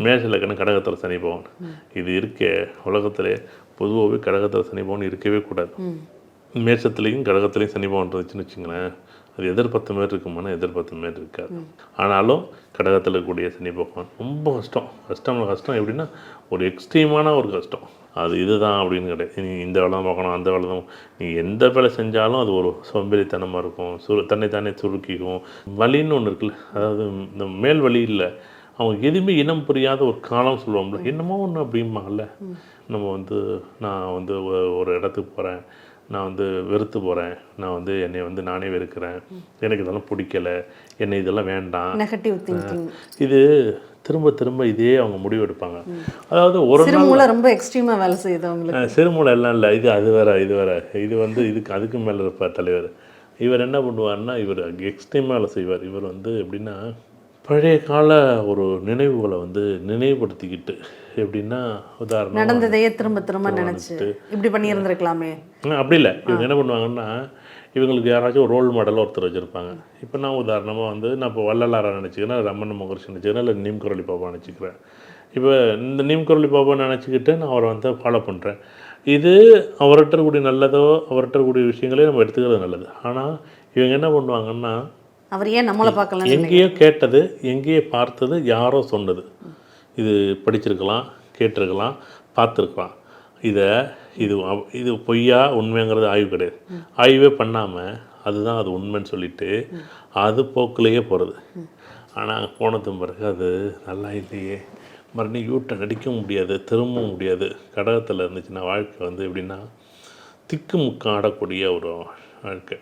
மேஷ லக்னம் கடகத்தில் சனி பகவான். இது இருக்க உலகத்திலே பொதுவாகவே கடகத்தில் சனி பகவான் இருக்கவே கூடாது. மேஷத்துலேயும் கடகத்துலேயும் சனி பகவான் இருந்துச்சுன்னு வச்சுங்களேன், அது எதிர்பார்த்த மாரி இருக்குமானா எதிர்பார்த்த மாரி இருக்காது. ஆனாலும் கடகத்தில் இருக்கக்கூடிய சனி பகவான் ரொம்ப கஷ்டம் எப்படின்னா ஒரு எக்ஸ்ட்ரீமான ஒரு கஷ்டம். அது இதுதான் அப்படின்னு கிடையாது. நீ இந்த வேலை தான் பார்க்கணும், அந்த வேலை தான், நீ எந்த வேலை செஞ்சாலும் அது ஒரு சோம்பேறித்தனமாக இருக்கும், தன்னைத்தானே சுருக்கிக்கும். வலின்னு ஒன்று இருக்குல்ல, அதாவது இந்த மேல் வலி இல்லை, அவங்க எதுவுமே இனம் புரியாத ஒரு காலம் சொல்லுவோம்ல, என்னமோ ஒன்று அப்படிம்பாங்கல்ல. நம்ம நான் ஒரு இடத்துக்கு போகிறேன், நான் வெறுத்து போகிறேன், நான் என்னை நானே வெறுக்கிறேன், எனக்கு இதெல்லாம் பிடிக்கலை, என்னை இதெல்லாம் வேண்டாம், நெகட்டிவ் திங்கிங். இது திரும்ப திரும்ப இதே அவங்க முடிவு எடுப்பாங்க. அதாவது ஒரு சிறுமூளை ரொம்ப எக்ஸ்ட்ரீமாக வேலை செய்யுது அவங்களுக்கு. சிறுமூளை எல்லாம் இல்லை, இது வேற இதுக்கு அதுக்கு மேலே இருப்பார் தலைவர். இவர் என்ன பண்ணுவார்னா, இவர் எக்ஸ்ட்ரீமாக வேலை செய்வார். இவர் எப்படின்னா பழைய கால ஒரு நினைவுகளை நினைவுபடுத்திக்கிட்டு, எப்படின்னா உதாரணம் நடந்ததையே திரும்ப நினச்சி இப்படி பண்ணியிருந்துருக்கலாமே அப்படி இல்லை. இவங்க என்ன பண்ணுவாங்கன்னா, இவங்களுக்கு யாராச்சும் ஒரு ரோல் மாடலாக ஒருத்தர் வச்சுருப்பாங்க. இப்போ நான் உதாரணமாக நான் இப்போ வள்ளலாரை நினச்சிக்கிறேன், ரமண மகர்ஷி நினச்சிக்கிறேன், இல்லை நீம் குரலி பாபா நினச்சிக்கிறேன். இப்போ இந்த நீம் குரலி பாபா நினச்சிக்கிட்டு நான் அவரை ஃபாலோ பண்ணுறேன். இது அவர்கிட்ட இருக்கக்கூடிய நல்லதோ அவர்கிட்ட இருக்கக்கூடிய விஷயங்களே நம்ம எடுத்துக்கிறது நல்லது. ஆனால் இவங்க என்ன பண்ணுவாங்கன்னா, அவர் ஏன் நம்மளை பார்க்கலாம், எங்கேயோ கேட்டது, எங்கேயோ பார்த்தது, யாரோ சொன்னது, இது படிச்சிருக்கலாம், கேட்டிருக்கலாம், பார்த்துருக்கலாம், இது பொய்யா உண்மைங்கிறது ஆய்வு கிடையாது. ஆய்வே பண்ணாமல் அதுதான் அது உண்மைன்னு சொல்லிட்டு அது போக்கிலேயே போகிறது. ஆனால் போனதும் பிறகு அது நல்லா இல்லையே, மறுபடியும் யூட்டை நடிக்க முடியாது, திரும்பவும் முடியாது. கடகத்தில் இருந்துச்சுன்னா வாழ்க்கை எப்படின்னா திக்கு முக்கம் ஆடக்கூடிய ஒரு வாழ்க்கை.